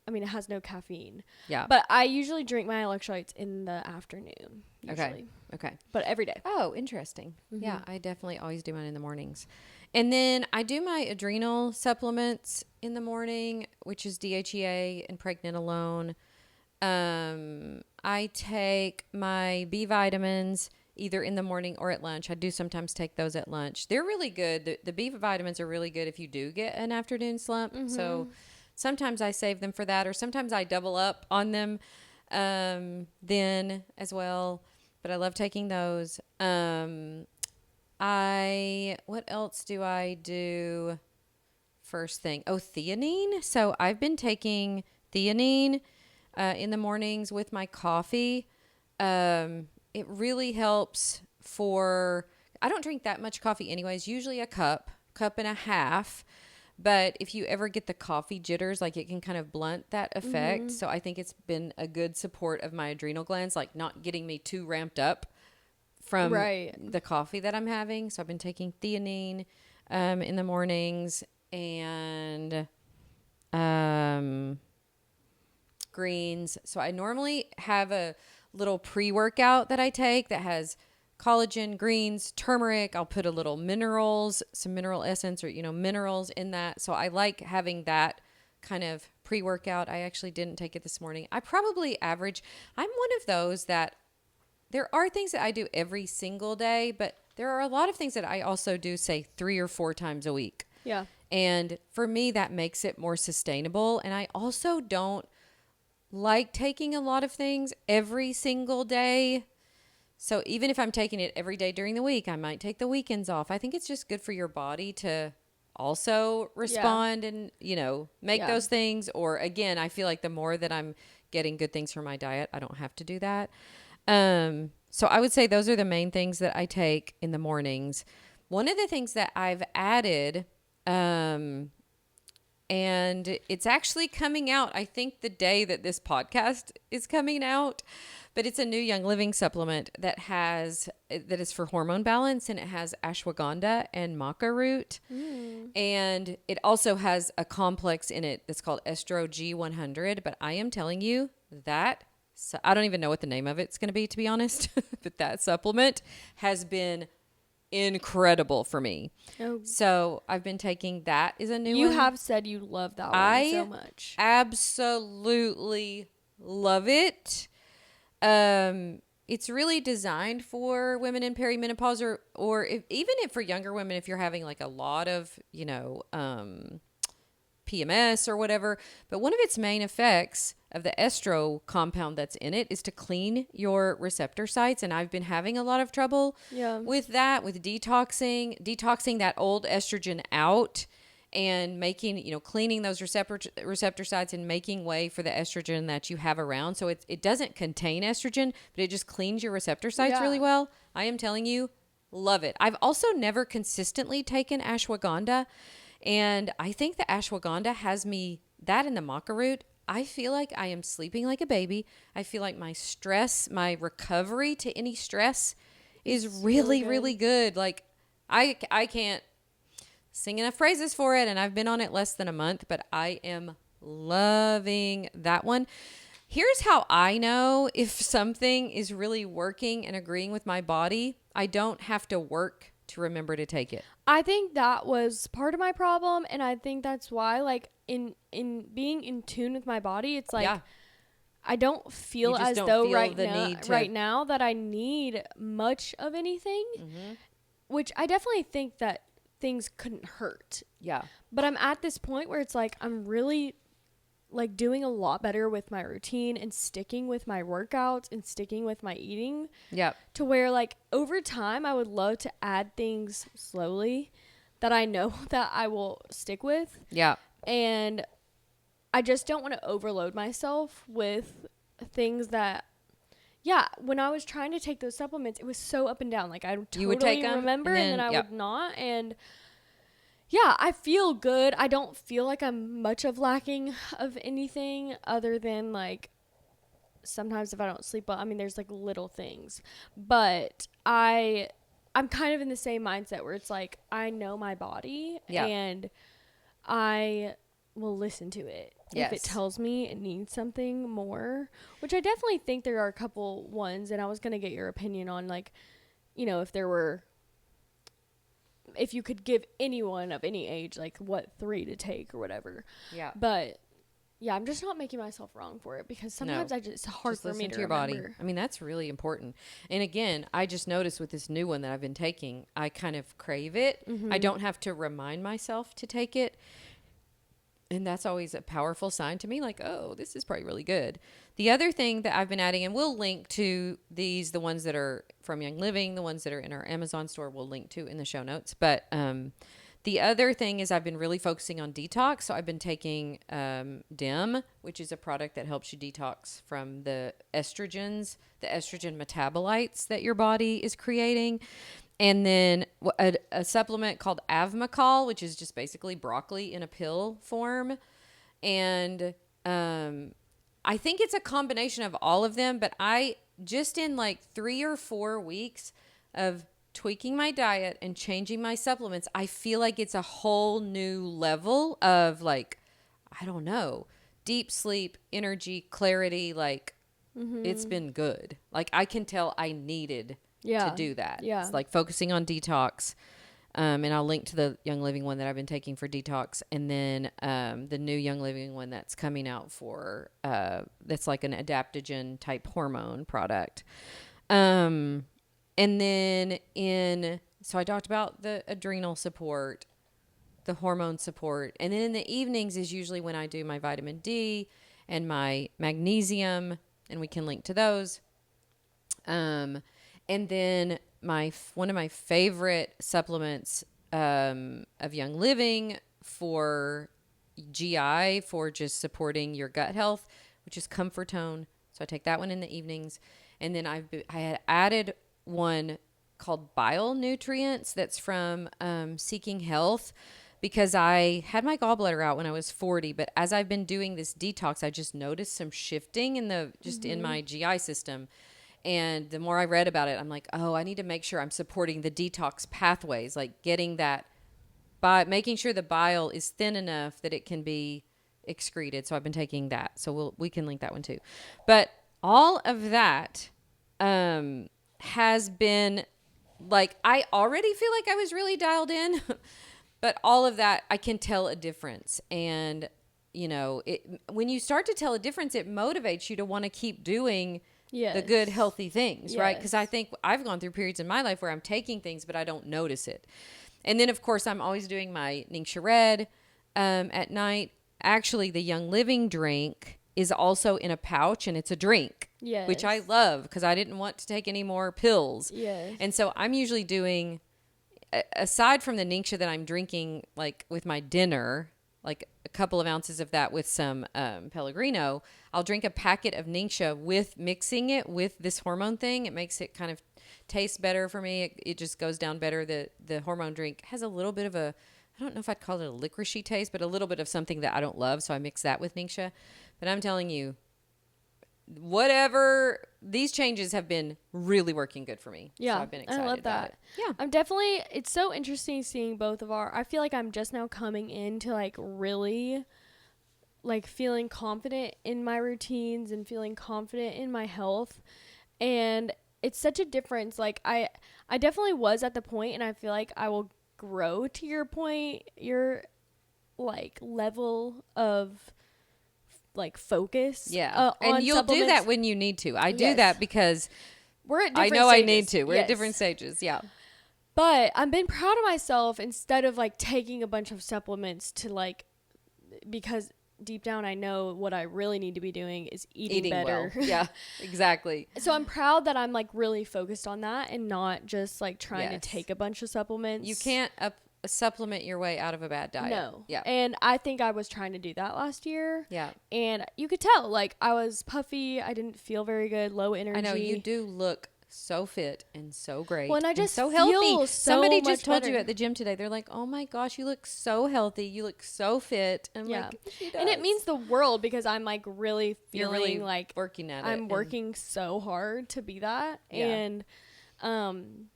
I mean, it has no caffeine. Yeah. But I usually drink my electrolytes in the afternoon. Usually. Okay. But every day. Oh, interesting. Mm-hmm. Yeah, I definitely always do mine in the mornings. And then I do my adrenal supplements in the morning, which is DHEA and pregnenolone. I take my B vitamins either in the morning or at lunch. I do sometimes take those at lunch. They're really good. The B vitamins are really good if you do get an afternoon slump. So sometimes I save them for that, or sometimes I double up on them then as well. But I love taking those. What else do I do first thing? Oh, theanine. So I've been taking theanine in the mornings with my coffee. It really helps I don't drink that much coffee anyways, usually a cup and a half. But if you ever get the coffee jitters, like it can kind of blunt that effect. So I think it's been a good support of my adrenal glands, like not getting me too ramped up from the coffee that I'm having. So I've been taking theanine in the mornings and greens. So I normally have a little pre-workout that I take that has collagen, greens, turmeric. I'll put a little minerals, some mineral essence or, minerals in that. So I like having that kind of pre-workout. I actually didn't take it this morning. I probably I'm one of those that there are things that I do every single day, but there are a lot of things that I also do, say, 3 or 4 times a week. Yeah. And for me, that makes it more sustainable. And I also don't like taking a lot of things every single day. So even if I'm taking it every day during the week, I might take the weekends off. I think it's just good for your body to also respond and, make those things. Or again, I feel like the more that I'm getting good things from my diet, I don't have to do that. So I would say those are the main things that I take in the mornings. One of the things that I've added, and it's actually coming out, I think the day that this podcast is coming out, but it's a new Young Living supplement that is for hormone balance, and it has ashwagandha and maca root. And it also has a complex in it that's called Estro G100, but I am telling you that I don't even know what the name of it's going to be, to be honest, but that supplement has been incredible for me. Oh. So I've been taking that is a new one. You have said you love that one so much. Absolutely love it. It's really designed for women in perimenopause or even if for younger women, if you're having like a lot of, PMS or whatever. But one of its main effects of the estro compound that's in it is to clean your receptor sites. And I've been having a lot of trouble with that, with detoxing that old estrogen out and making, cleaning those receptor sites and making way for the estrogen that you have around. So it doesn't contain estrogen, but it just cleans your receptor sites really well. I am telling you, love it. I've also never consistently taken ashwagandha. And I think the ashwagandha has me, that and the maca root, I feel like I am sleeping like a baby. I feel like my recovery to any stress is really, really good. Like I can't sing enough praises for it. And I've been on it less than a month, but I am loving that one. Here's how I know if something is really working and agreeing with my body. I don't have to work to remember to take it. I think that was part of my problem, and I think that's why, like, in being in tune with my body, it's like I don't feel as though right now that I need much of anything, which I definitely think that things couldn't hurt. Yeah. But I'm at this point where it's like I'm really like doing a lot better with my routine and sticking with my workouts and sticking with my eating. Yeah. To where like over time I would love to add things slowly that I know that I will stick with. Yeah. And I just don't want to overload myself with things that when I was trying to take those supplements, it was so up and down. Like I totally would take remember and then I would not. And I feel good. I don't feel like I'm much of lacking of anything other than like sometimes if I don't sleep well, I mean, there's like little things, but I'm kind of in the same mindset where it's like, I know my body and I will listen to it. If it tells me it needs something more, which I definitely think there are a couple ones, and I was going to get your opinion on like, if there were if you could give anyone of any age, like what 3 to take or whatever. Yeah. But yeah, I'm just not making myself wrong for it because sometimes it's hard just for me listen to your remember. body. I mean, that's really important. And again, I just noticed with this new one that I've been taking, I kind of crave it. I don't have to remind myself to take it. And that's always a powerful sign to me, like, oh, this is probably really good. The other thing that I've been adding, and we'll link to these, the ones that are from Young Living, the ones that are in our Amazon store, we'll link to in the show notes. But the other thing is I've been really focusing on detox. So I've been taking DIM, which is a product that helps you detox from the estrogens, the estrogen metabolites that your body is creating. And then a supplement called Avmacol, which is just basically broccoli in a pill form. And I think it's a combination of all of them. But I just in like 3 or 4 weeks of tweaking my diet and changing my supplements, I feel like it's a whole new level of like, I don't know, deep sleep, energy, clarity. Like it's been good. Like I can tell I needed to do that. Yeah. It's like focusing on detox. And I'll link to the Young Living one that I've been taking for detox. And then the new Young Living one that's coming out for, that's like an adaptogen type hormone product. And then so I talked about the adrenal support, the hormone support. And then in the evenings is usually when I do my vitamin D and my magnesium, and we can link to those. And then one of my favorite supplements of Young Living for GI, for just supporting your gut health, which is Comfortone. So I take that one in the evenings. And then I had added one called Bile Nutrients that's from Seeking Health, because I had my gallbladder out when I was 40. But as I've been doing this detox, I just noticed some shifting in in my GI system. And the more I read about it, I'm like, oh, I need to make sure I'm supporting the detox pathways, like getting that by making sure the bile is thin enough that it can be excreted. So I've been taking that. So we can link that one too. But all of that has been like, I already feel like I was really dialed in, but all of that, I can tell a difference. And, you know, when you start to tell a difference, it motivates you to want to keep doing the good, healthy things, right? Because I think I've gone through periods in my life where I'm taking things, but I don't notice it. And then, of course, I'm always doing my Ningxia Red at night. Actually, the Young Living drink is also in a pouch, and it's a drink, which I love because I didn't want to take any more pills. And so I'm usually doing, aside from the Ningxia that I'm drinking, like with my dinner, like a couple of ounces of that with some Pellegrino, I'll drink a packet of Ningxia mixing it with this hormone thing. It makes it kind of taste better for me. It just goes down better. The hormone drink has a little bit of I don't know if I'd call it a licoricey taste, but a little bit of something that I don't love. So I mix that with Ningxia. But I'm telling you, whatever, these changes have been really working good for me. Yeah. So I've been excited I love about that. it. Yeah. It's so interesting seeing both of I feel like I'm just now coming into like really like feeling confident in my routines and feeling confident in my health. And it's such a difference. Like I definitely was at the point, and I feel like I will grow to your point, your like level of like focus. Yeah. And you'll do that when you need to. I do that because we're at different stages. I need to. We're at different stages. Yeah. But I've been proud of myself instead of like taking a bunch of supplements to like, because deep down I know what I really need to be doing is eating better. Well. Yeah, exactly. So I'm proud that I'm like really focused on that and not just like trying to take a bunch of supplements. You can't supplement your way out of a bad diet. No. Yeah. And I think I was trying to do that last year. Yeah. And you could tell, like, I was puffy. I didn't feel very good, low energy. I know, you do look so fit and so great. Well, and I just so healthy. Somebody just told better. you at the gym today, they're like, oh my gosh, you look so healthy. You look so fit. I'm like, she does. And it means the world because I'm like really feeling really like working at it. I'm working so hard to be that. Yeah. And,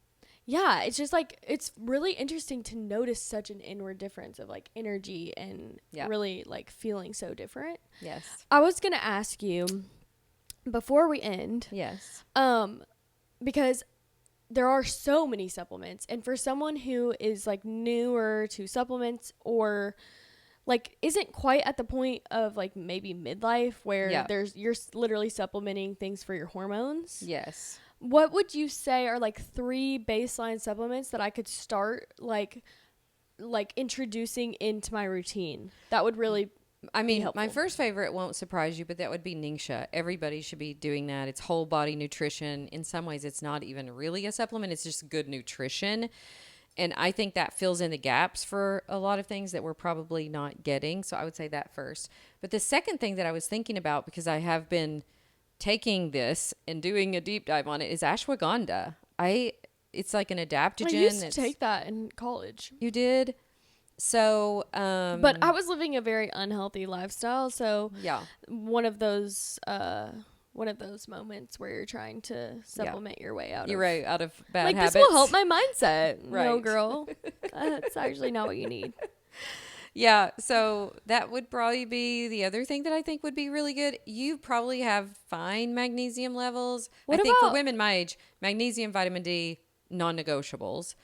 yeah, it's just like, it's really interesting to notice such an inward difference of like energy and really like feeling so different. Yes. I was going to ask you before we end. Yes. Because there are so many supplements, and for someone who is like newer to supplements or like isn't quite at the point of like maybe midlife where you're literally supplementing things for your hormones. Yes. What would you say are like 3 baseline supplements that I could start like introducing into my routine that would really be helpful? My first favorite won't surprise you, but that would be Ningxia. Everybody should be doing that. It's whole body nutrition. In some ways, it's not even really a supplement. It's just good nutrition. And I think that fills in the gaps for a lot of things that we're probably not getting. So I would say that first. But the second thing that I was thinking about, because I have been taking this and doing a deep dive on it, is ashwagandha. It's like an adaptogen. I used to take that in college. You did? So, but I was living a very unhealthy lifestyle. So yeah, one of those moments where you're trying to supplement your way out of bad like habits. This will help my mindset. Right. No, girl, that's actually not what you need. Yeah, so that would probably be the other thing that I think would be really good. You probably have fine magnesium levels. I think for women my age, magnesium, vitamin D, non-negotiables.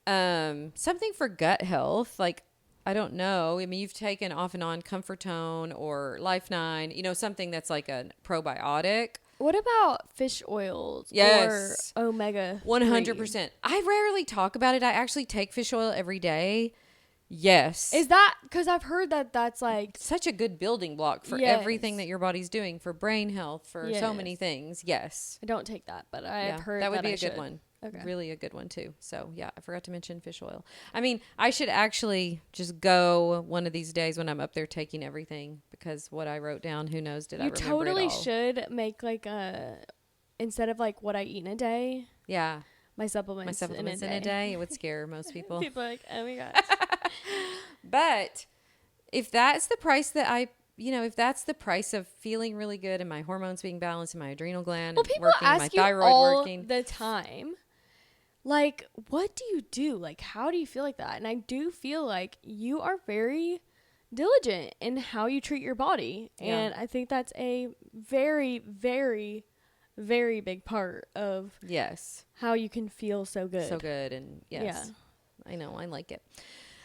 Something for gut health, like, I don't know. I mean, you've taken off and on Comfortone or Life9, something that's like a probiotic. What about fish oils? Yes. Or omega? 100%. I rarely talk about it. I actually take fish oil every day. Yes. Is that because I've heard that that's like such a good building block for everything that your body's doing, for brain health, for so many things. Yes. I don't take that, but I've heard that would be a good one. Okay. Really a good one too. So yeah, I forgot to mention fish oil. I mean, I should actually just go one of these days when I'm up there taking everything, because what I wrote down, who knows, did I remember it all? You totally should make like instead of like what I eat in a day. Yeah. My supplements in a day. It would scare most people. People are like, oh my gosh. But if that's the price that if that's the price of feeling really good and my hormones being balanced and my adrenal gland people working, ask my you thyroid all working the time, like, what do you do? Like, how do you feel like that? And I do feel like you are very diligent in how you treat your body. Yeah. And I think that's a very, very, very big part of how you can feel so good. So good. And yes, yeah. I know. I like it.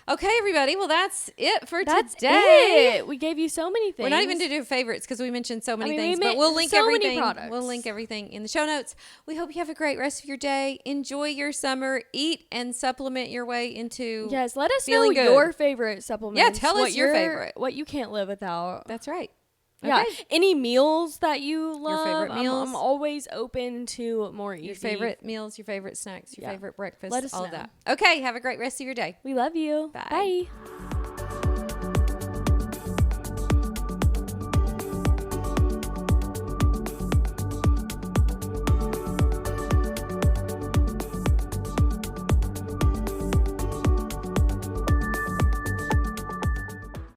Okay, everybody. Well, that's it for that's today. It. We gave you so many things. We're not even to do favorites because we mentioned so many things, but we'll link everything. We'll link everything in the show notes. We hope you have a great rest of your day. Enjoy your summer. Eat and supplement your way into Yes, let us know feeling good. Your favorite supplements. Yeah, tell us your favorite. What you can't live without. That's right. Yeah. Okay. Any meals that you love? Your favorite meals? I'm always open to more easy. Your favorite meals, your favorite snacks, your favorite breakfast, Let us all know. of that. Okay, have a great rest of your day. We love you. Bye. Bye.